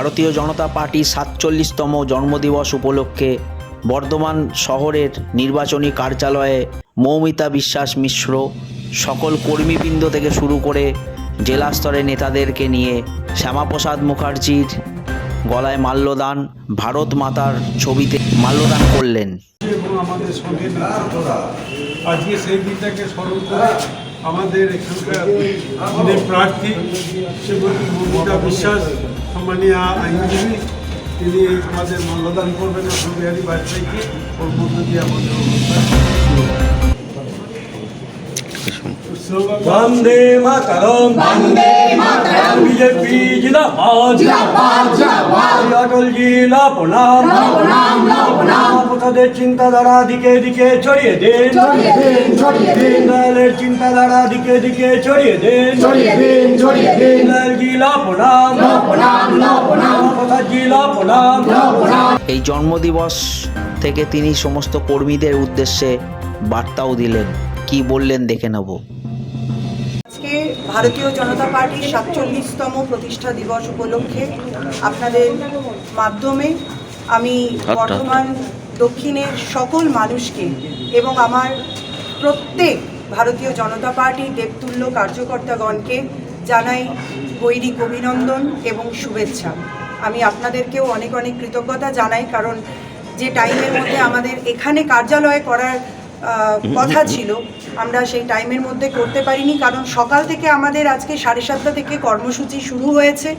ভারতীয় জনতা পার্টির ৪৭তম জন্মদিবস উপলক্ষে বর্ধমান শহরের নির্বাচনী কার্যালয়ে মৌমিতা বিশ্বাস মিশ্র সকল কর্মীবৃন্দ থেকে শুরু করে জেলা স্তরের নেতাদেরকে নিয়ে শ্যামাপ্রসাদ মুখার্জির গলায় মাল্যদান, ভারত মাতার ছবিতে মাল্যদান করলেন। এবং আমাদের সঙ্গে আজকে সেই দিনটাকে স্মরণ করে আমাদের এখানকার যিনি প্রার্থী শ্রীমতী মৌমিতা বিশ্বাস, সম্মানীয় আইনজীবী, তিনি আমাদের মাল্যদান করবেন অটল বিহারী বাজপেয়ীকে। ওর মধ্য দিয়ে আমাদের বন্দে মাতরম, বন্দে মাতরম, বিজেপি জিন্দাবাদ, জিন্দাবাদ, জিন্দাবাদ, অটল জি প্রণাম, প্রণাম, প্রণাম। আপনাদের চিন্তাধারা দিকে দিকে ছড়িয়ে দেন, ছড়িয়ে দেন, ছড়িয়ে দেন। দলের চিন্তাধারা দিকে দিকে ছড়িয়ে দেন, ছড়িয়ে দেন, ছড়িয়ে দেন। দল জি প্রণাম, প্রণাম, প্রণাম, প্রসাদ জি প্রণাম, প্রণাম। এই জন্মদিবস থেকে তিনি সমস্ত কর্মীদের উদ্দেশ্যে বার্তাও দিলেন। কি বললেন দেখে নেব। আজকে ভারতীয় জনতা পার্টির ৪৭তম প্রতিষ্ঠা দিবস উপলক্ষে আপনাদের মাধ্যমে আমি বর্ধমান দক্ষিণের সকল মানুষকে এবং আমার প্রত্যেক ভারতীয় জনতা পার্টির দেবতুল্য কার্যকর্তাগণকে জানাই গৈরিক অভিনন্দন এবং শুভেচ্ছা। আমি আপনাদেরকেও অনেক অনেক কৃতজ্ঞতা জানাই, কারণ যে টাইমের মধ্যে আমাদের এখানে কার্যালয়ে করার কথা ছিল আমরা সেই টাইমের মধ্যে করতে পারিনি, কারণ সকাল থেকে আমাদের আজকে 7:30 থেকে কর্মসূচি শুরু হয়েছে।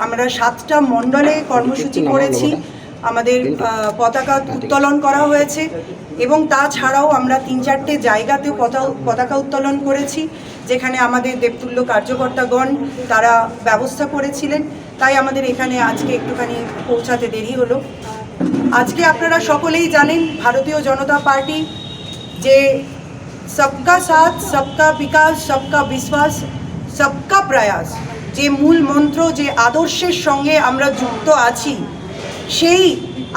আমরা 7টা মণ্ডলে কর্মসূচি করেছি, আমাদের পতাকা উত্তোলন করা হয়েছে এবং তাছাড়াও আমরা 3-4টে জায়গাতেও পতাকা উত্তোলন করেছি, যেখানে আমাদের দেবতুল্য কার্যকর্তাগণ তারা ব্যবস্থা করেছিলেন। তাই আমাদের এখানে আজকে একটুখানি পৌঁছাতে দেরি হলো। আজকে আপনারা সকলেই জানেন ভারতীয় জনতা পার্টি যে সবকা সাথ, সবকা বিকাশ, সবকা বিশ্বাস, সবকা প্রয়াস, যে মূল মন্ত্র, যে আদর্শের সঙ্গে আমরা যুক্ত আছি, সেই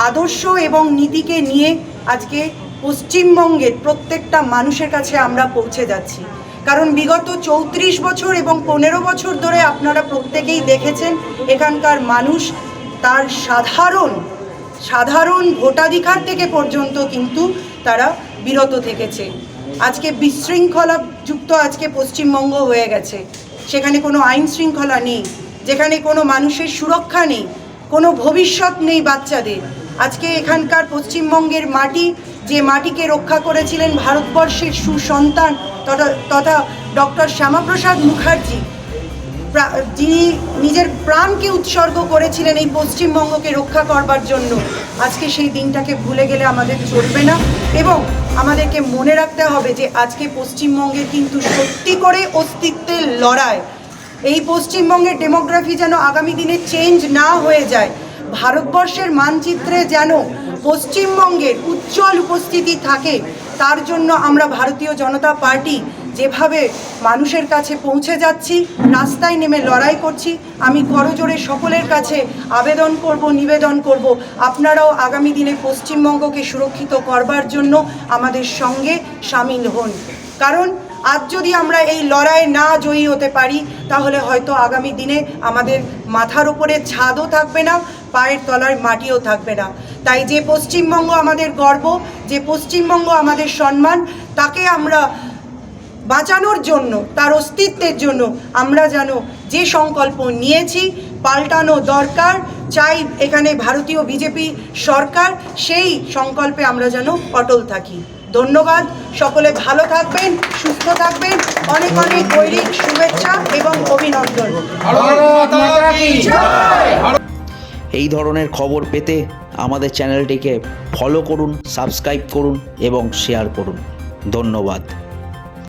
আদর্শ এবং নীতিকে নিয়ে আজকে পশ্চিমবঙ্গের প্রত্যেকটা মানুষের কাছে আমরা পৌঁছে যাচ্ছি। কারণ বিগত 34 বছর এবং 15 বছর ধরে আপনারা প্রত্যেকেই দেখেছেন এখানকার মানুষ তার সাধারণ ভোটাধিকার থেকে পর্যন্ত কিন্তু তারা বিরত থেকেছে। আজকে বিশৃঙ্খলাযুক্ত আজকে পশ্চিমবঙ্গ হয়ে গেছে, সেখানে কোনো আইন শৃঙ্খলা নেই, যেখানে কোনো মানুষের সুরক্ষা নেই, কোনো ভবিষ্যৎ নেই বাচ্চাদের। আজকে এখানকার পশ্চিমবঙ্গের মাটি, যে মাটিকে রক্ষা করেছিলেন ভারতবর্ষের সুসন্তান তথা ডক্টর শ্যামাপ্রসাদ মুখার্জি, যিনি নিজের প্রাণকে উৎসর্গ করেছিলেন এই পশ্চিমবঙ্গকে রক্ষা করবার জন্য, আজকে সেই দিনটাকে ভুলে গেলে আমাদের চলবে না। এবং আমাদেরকে মনে রাখতে হবে যে আজকে পশ্চিমবঙ্গের কিন্তু সত্যি করে অস্তিত্বের লড়াই। এই পশ্চিমবঙ্গের ডেমোগ্রাফি যেন আগামী দিনে চেঞ্জ না হয়ে যায়, ভারতবর্ষের মানচিত্রে যেন পশ্চিমবঙ্গের উজ্জ্বল উপস্থিতি থাকে, তার জন্য আমরা ভারতীয় জনতা পার্টি যেভাবে মানুষের কাছে পৌঁছে যাচ্ছি, রাস্তায় নেমে লড়াই করছি, আমি করজোড়ে সকলের কাছে নিবেদন করব আপনারাও আগামী দিনে পশ্চিমবঙ্গকে সুরক্ষিত করবার জন্য আমাদের সঙ্গে সামিল হন। কারণ আজ যদি আমরা এই লড়াইয়ে না জয়ী হতে পারি, তাহলে হয়তো আগামী দিনে আমাদের মাথার উপরে ছাদও থাকবে না, পায়ের তলার মাটিও থাকবে না। তাই যে পশ্চিমবঙ্গ আমাদের গর্ব, যে পশ্চিমবঙ্গ আমাদের সম্মান, তাকে আমরা বাঁচানোর জন্য, তার অস্তিত্বের জন্য আমরা যেন যে সংকল্প নিয়েছি পাল্টানো দরকার, চাই এখানে ভারতীয় বিজেপি সরকার, সেই সংকল্পে আমরা যেন অটল থাকি। ধন্যবাদ, সকলে ভালো থাকবেন, সুস্থ থাকবেন, অনেক অনেক গৈরিক শুভেচ্ছা এবং অভিনন্দন। এই ধরনের খবর পেতে আমাদের চ্যানেলটিকে ফলো করুন, সাবস্ক্রাইব করুন এবং শেয়ার করুন। ধন্যবাদ।